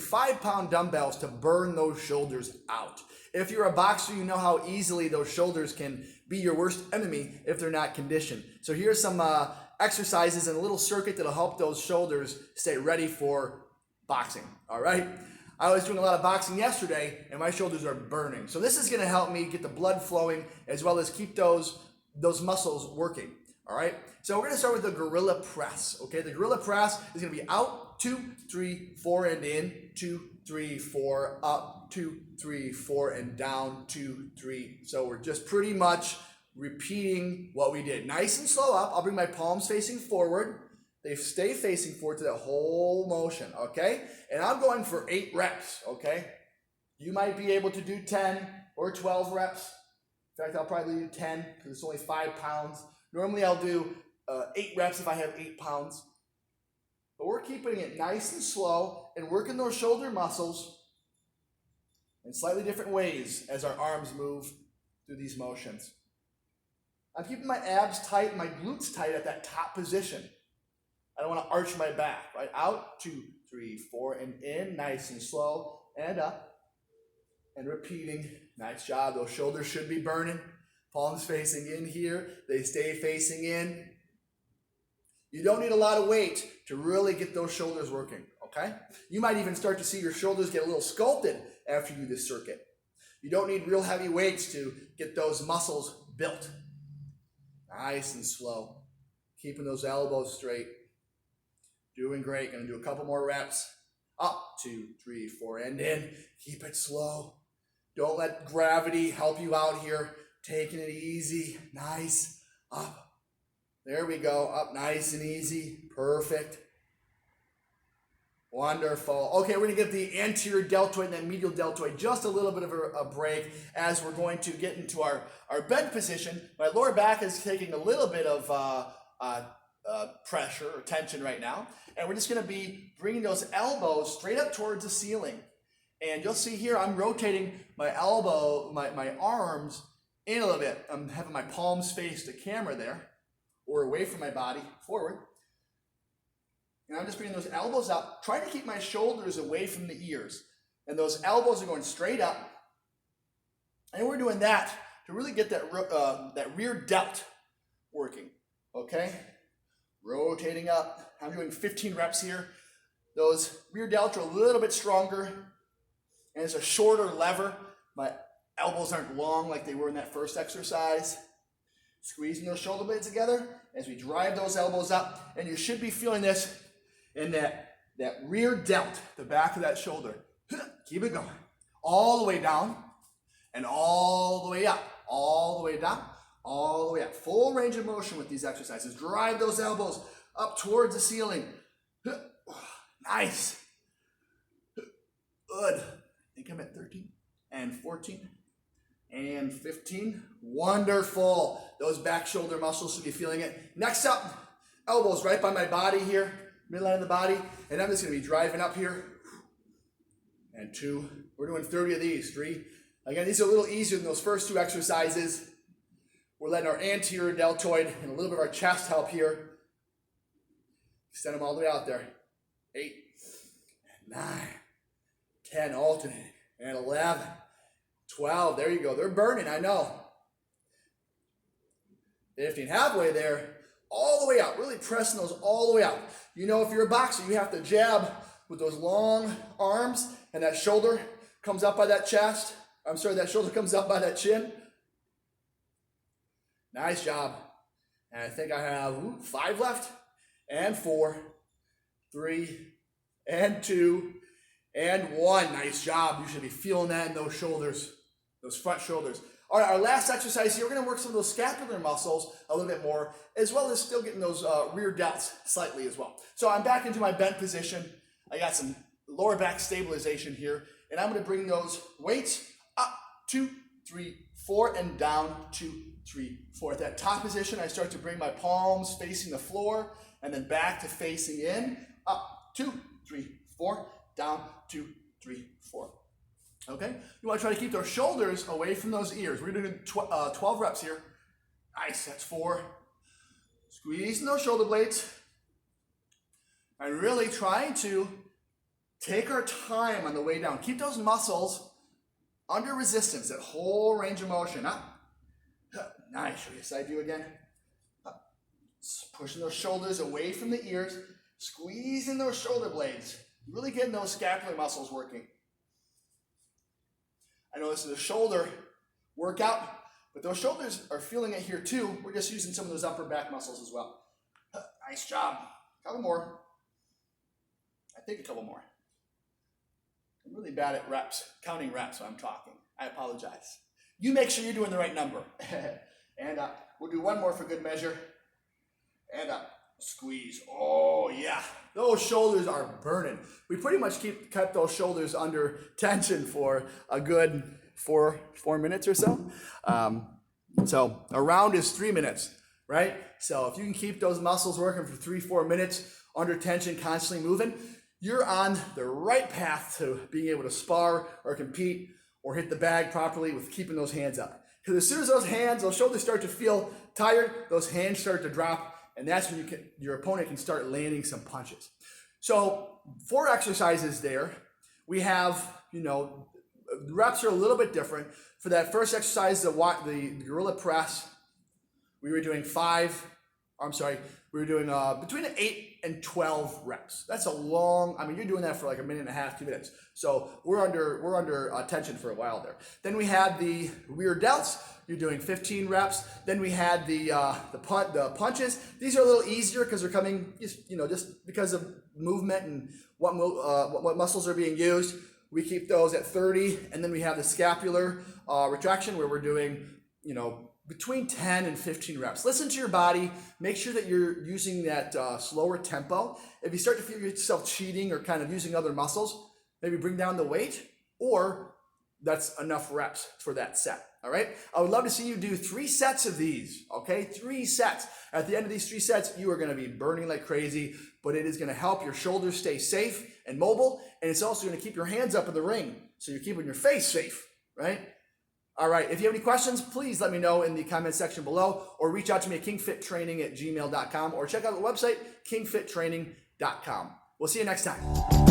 5-pound dumbbells to burn those shoulders out. If you're a boxer, you know how easily those shoulders can be your worst enemy if they're not conditioned. So here's some exercises and a little circuit that'll help those shoulders stay ready for boxing, all right? I was doing a lot of boxing yesterday and my shoulders are burning. So this is gonna help me get the blood flowing as well as keep those muscles working, all right? So we're gonna start with the gorilla press, okay? The gorilla press is gonna be out, 2, 3, 4, and in, 2, 3, 4, up, 2, 3, 4, and down, 2, 3. So we're just pretty much repeating what we did. Nice and slow up. I'll bring my palms facing forward. They stay facing forward to that whole motion, okay? And I'm going for 8 reps, okay? You might be able to do 10 or 12 reps. In fact, I'll probably do 10 because it's only 5 pounds. Normally I'll do 8 reps if I have 8 pounds. But we're keeping it nice and slow and working those shoulder muscles in slightly different ways as our arms move through these motions. I'm keeping my abs tight and my glutes tight at that top position. I don't want to arch my back, right? Out, 2, 3, 4, and in, nice and slow, and up, and repeating. Nice job. Those shoulders should be burning. Palms facing in here. They stay facing in. You don't need a lot of weight to really get those shoulders working, okay? You might even start to see your shoulders get a little sculpted after you do this circuit. You don't need real heavy weights to get those muscles built. Nice and slow. Keeping those elbows straight. Doing great. Gonna do a couple more reps. Up, 2, 3, 4, and in. Keep it slow. Don't let gravity help you out here. Taking it easy. Nice. Up. There we go. Up nice and easy. Perfect. Wonderful. Okay, we're going to give the anterior deltoid and then medial deltoid just a little bit of a break as we're going to get into our bed position. My lower back is taking a little bit of pressure or tension right now. And we're just going to be bringing those elbows straight up towards the ceiling. And you'll see here I'm rotating my elbow, my arms in a little bit. I'm having my palms face the camera there or away from my body, forward. And I'm just bringing those elbows up, trying to keep my shoulders away from the ears. And those elbows are going straight up. And we're doing that to really get that rear delt working, okay? Rotating up. I'm doing 15 reps here. Those rear delts are a little bit stronger. And it's a shorter lever. My elbows aren't long like they were in that first exercise. Squeezing those shoulder blades together as we drive those elbows up. And you should be feeling this in that rear delt, the back of that shoulder. Keep it going. All the way down and all the way up. All the way down, all the way up. Full range of motion with these exercises. Drive those elbows up towards the ceiling. Nice. Good. I think I'm at 13 and 14. And 15. Wonderful. Those back shoulder muscles should be feeling it. Next up, elbows right by my body here, midline of the body. And I'm just going to be driving up here. And 2. We're doing 30 of these. 3. Again, these are a little easier than those first 2 exercises. We're letting our anterior deltoid and a little bit of our chest help here. Extend them all the way out there. 8, 9, 10, alternating. And 11. 12, there you go. They're burning, I know. 15, halfway there, all the way out. Really pressing those all the way out. You know, if you're a boxer, you have to jab with those long arms, and that shoulder comes up by that chest. I'm sorry, that shoulder comes up by that chin. Nice job. And I think I have 5 left, and 4, 3, and 2, and 1. Nice job. You should be feeling that in those shoulders. Those front shoulders. All right, our last exercise here, we're going to work some of those scapular muscles a little bit more, as well as still getting those rear delts slightly as well. So I'm back into my bent position. I got some lower back stabilization here, and I'm going to bring those weights up, 2, 3, 4, and down, 2, 3, 4. At that top position, I start to bring my palms facing the floor, and then back to facing in, up, 2, 3, 4, down, 2, 3, 4. Okay, you want to try to keep those shoulders away from those ears. We're going to do 12 reps here. Nice, that's 4. Squeezing those shoulder blades. And really trying to Take our time on the way down. Keep those muscles under resistance, that whole range of motion. Up. Nice. Show you a side view again. Up. Pushing those shoulders away from the ears. Squeezing those shoulder blades. Really getting those scapular muscles working. I know this is a shoulder workout, but those shoulders are feeling it here too. We're just using some of those upper back muscles as well. Nice job. A couple more. I think a couple more. I'm really bad at reps, counting reps when I'm talking. I apologize. You make sure you're doing the right number. And we'll do one more for good measure. And squeeze. Oh yeah, those shoulders are burning. We pretty much kept those shoulders under tension for a good four minutes or so. So a round is 3 minutes, right? So if you can keep those muscles working for 3-4 minutes under tension, constantly moving, you're on the right path to being able to spar or compete or hit the bag properly with keeping those hands up. Because as soon as those shoulders start to feel tired, those hands start to drop, and that's when your opponent can start landing some punches. So 4 exercises there. We have, the reps are a little bit different. For that first exercise, the gorilla press, we were doing between 8 and 12 reps. That's a long, you're doing that for like a minute and a half, 2 minutes. So we're under tension for a while there. Then we had the rear delts. You're doing 15 reps. Then we had the punches. These are a little easier because they're coming, just because of movement and what muscles are being used. We keep those at 30. And then we have the scapular retraction where we're doing, between 10 and 15 reps. Listen to your body. Make sure that you're using that slower tempo. If you start to feel yourself cheating or kind of using other muscles, maybe bring down the weight, or that's enough reps for that set. All right. I would love to see you do 3 sets of these. Okay. 3 sets. At the end of these 3 sets, you are going to be burning like crazy, but it is going to help your shoulders stay safe and mobile. And it's also going to keep your hands up in the ring. So you're keeping your face safe, right? All right. If you have any questions, please let me know in the comment section below, or reach out to me at kingfittraining@gmail.com, or check out the website, kingfittraining.com. We'll see you next time.